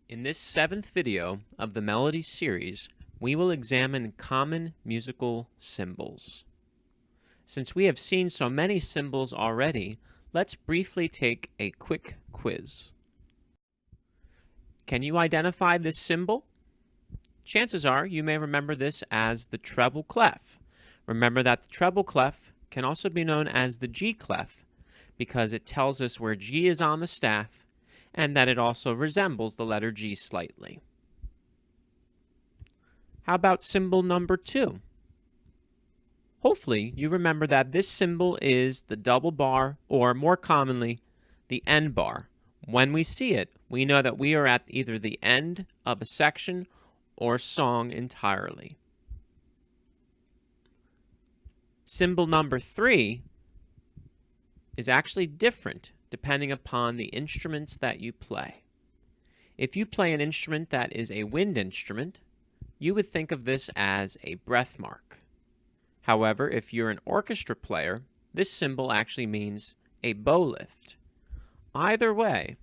In this seventh video of the Melody series, we will examine common musical symbols. Since we have seen so many symbols already, let's briefly take a quick quiz. Can you identify this symbol? Chances are you may remember this as the treble clef. Remember that the treble clef can also be known as the G clef because it tells us where G is on the staff and that it also resembles the letter G slightly. How about symbol number 2? Hopefully you remember that this symbol is the double bar, or more commonly, the end bar. When we see it, we know that we are at either the end of a section or song entirely. Symbol number 3 is actually different depending upon the instruments that you play. If you play an instrument that is a wind instrument, you would think of this as a breath mark. However, if you're an orchestra player, this symbol actually means a bow lift. Either way,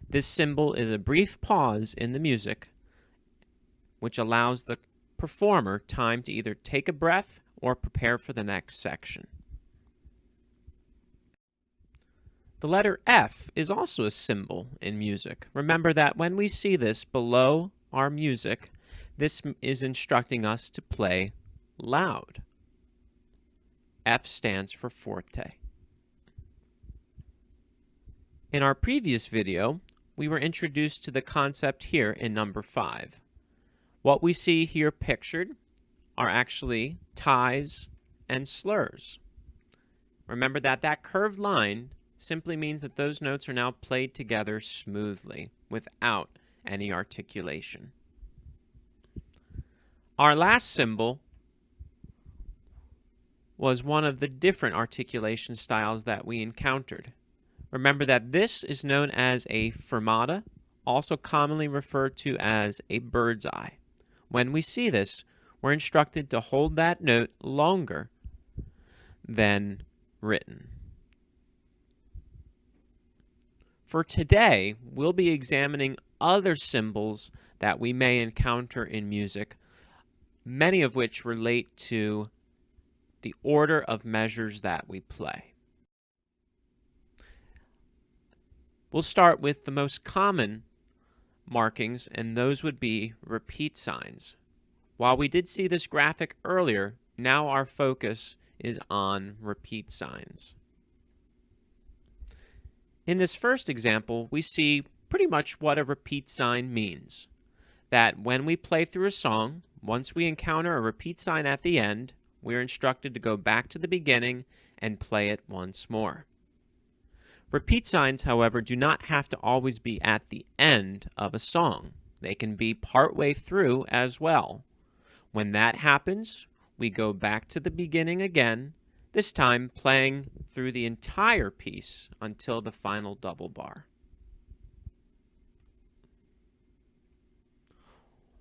this symbol is a brief pause in the music which allows the performer time to either take a breath or prepare for the next section. The letter F is also a symbol in music. Remember that when we see this below our music, this is instructing us to play loud. F stands for forte. In our previous video, we were introduced to the concept here in number 5. What we see here pictured are actually ties and slurs. Remember that that curved line simply means that those notes are now played together smoothly without any articulation. Our last symbol was one of the different articulation styles that we encountered. Remember that this is known as a fermata, also commonly referred to as a bird's eye. When we see this, we're instructed to hold that note longer than written. For today, we'll be examining other symbols that we may encounter in music, many of which relate to the order of measures that we play. We'll start with the most common markings, and those would be repeat signs. While we did see this graphic earlier, now our focus is on repeat signs. In this first example, we see pretty much what a repeat sign means. That when we play through a song, once we encounter a repeat sign at the end, we're instructed to go back to the beginning and play it once more. Repeat signs, however, do not have to always be at the end of a song. They can be partway through as well. When that happens, we go back to the beginning again, this time playing through the entire piece until the final double bar.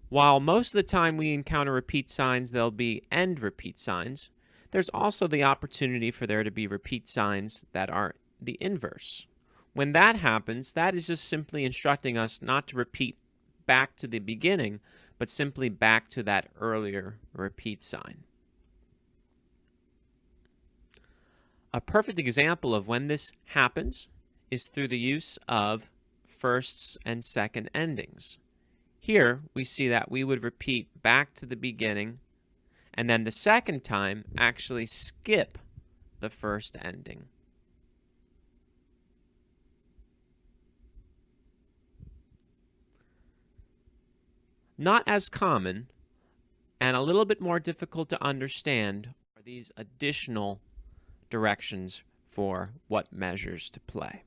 While most of the time we encounter repeat signs, there'll be end repeat signs, there's also the opportunity for there to be repeat signs that are the inverse. When that happens, that is just simply instructing us not to repeat back to the beginning, but simply back to that earlier repeat sign. A perfect example of when this happens is through the use of firsts and second endings. Here we see that we would repeat back to the beginning and then the second time actually skip the first ending. Not as common and a little bit more difficult to understand are these additional directions for what measures to play.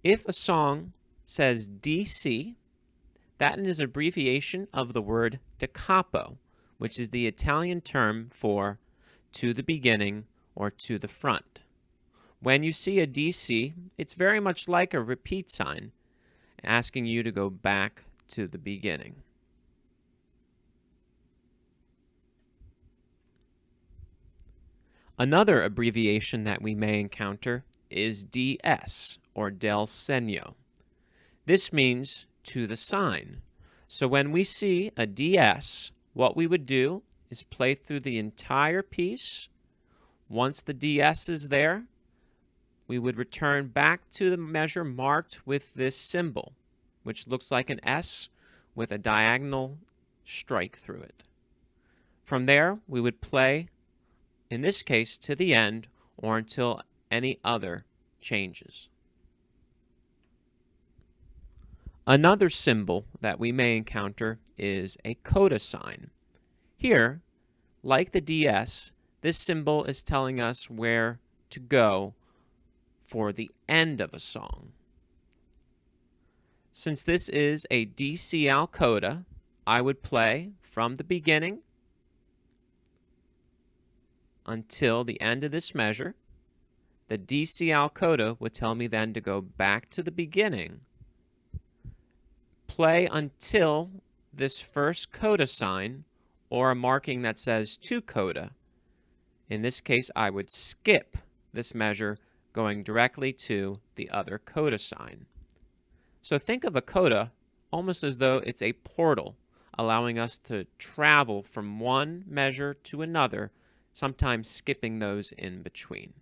If a song says DC, that is an abbreviation of the word da capo, which is the Italian term for to the beginning or to the front. When you see a DC, it's very much like a repeat sign, asking you to go back to the beginning. Another abbreviation that we may encounter is DS, or del segno. This means to the sign. So when we see a DS, what we would do is play through the entire piece. Once the DS is there, we would return back to the measure marked with this symbol, which looks like an S with a diagonal strike through it. From there, we would play, in this case, to the end or until any other changes. Another symbol that we may encounter is a coda sign. Here, like the DS, this symbol is telling us where to go for the end of a song. Since this is a DCL coda, I would play from the beginning until the end of this measure. The DCL coda would tell me then to go back to the beginning, play until this first coda sign or a marking that says to coda. In this case, I would skip this measure going directly to the other coda sign. So think of a coda almost as though it's a portal, allowing us to travel from one measure to another, sometimes skipping those in between.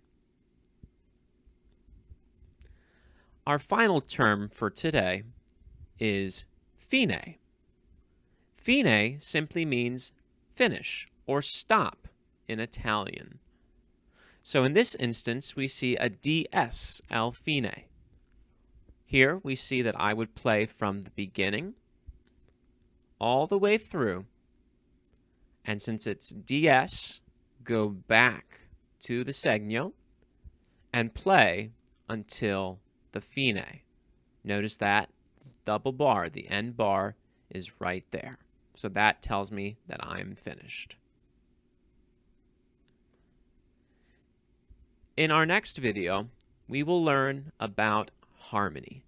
Our final term for today is fine. Fine simply means finish or stop in Italian. So in this instance, we see a DS al fine. Here we see that I would play from the beginning all the way through, and since it's DS, go back to the segno and play until the fine. Notice that double bar, the end bar, is right there. So that tells me that I'm finished. In our next video, we will learn about harmony.